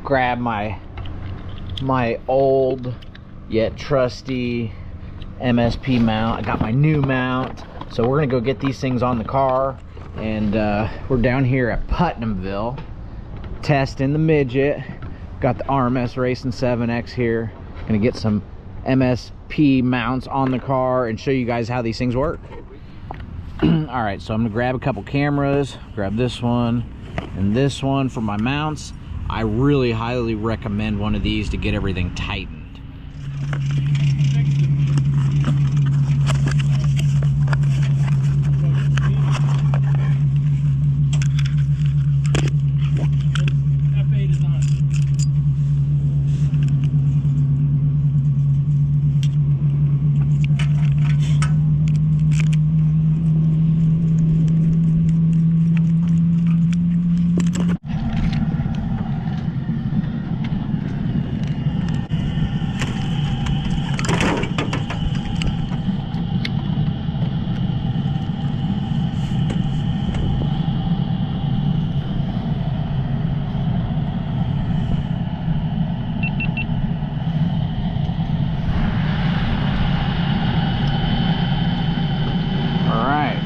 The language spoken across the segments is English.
grab my old yet trusty MSP mount. I got my new mount, so we're gonna go get these things on the car, and we're down here at Putnamville testing the midget. Got the RMS Racing 7X here. Gonna get some MSP mounts on the car and show you guys how these things work. All right, so I'm gonna grab a couple cameras, grab this one and this one for my mounts. I really highly recommend one of these to get everything tightened.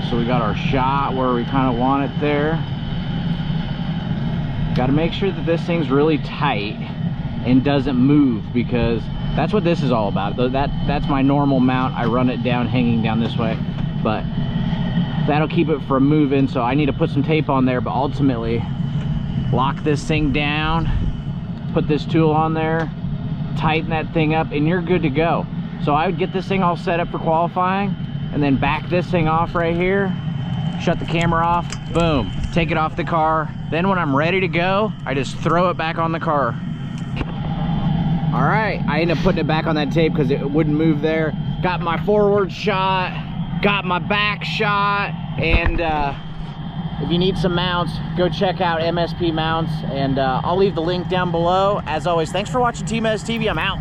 So we got our shot where we kind of want it there. Got to make sure that this thing's really tight and doesn't move, because that's what this is all about. That's my normal mount. I run it down, hanging down this way, but that'll keep it from moving. So I need to put some tape on there, but ultimately lock this thing down, put this tool on there, tighten that thing up, and you're good to go. So I would get this thing all set up for qualifying, and then back this thing off right here, shut the camera off, boom, take it off the car. Then when I'm ready to go, I just throw it back on the car. All right, I ended up putting it back on that tape because it wouldn't move there. Got my forward shot, got my back shot, and if you need some mounts, go check out MSP Mounts, and I'll leave the link down below. As always, thanks for watching TMS TV. I'm out.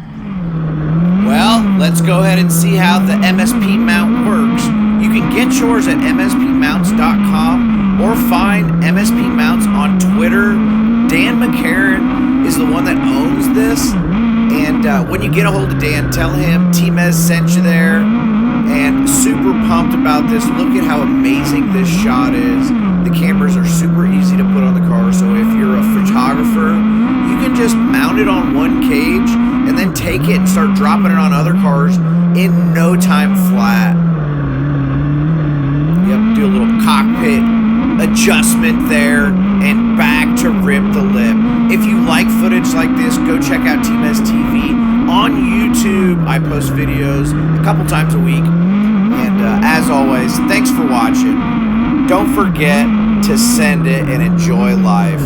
Well, let's go ahead and see how the MSP mount works. You can get yours at mspmounts.com or find MSP Mounts on Twitter. Dan McCarran is the one that owns this. And when you get a hold of Dan, tell him TMS sent you there. And super pumped about this. Look at how amazing this shot is. The cameras are super easy to put on the car. So if you're a photographer, you can just mount it on one cage and then take it and start dropping it on other cars in no time flat. Yep, do a little cockpit adjustment there and back to rip the lip. If you like footage like this, go check out TMS TV on YouTube. I post videos a couple times a week. And as always, thanks for watching. Don't forget to send it and enjoy life.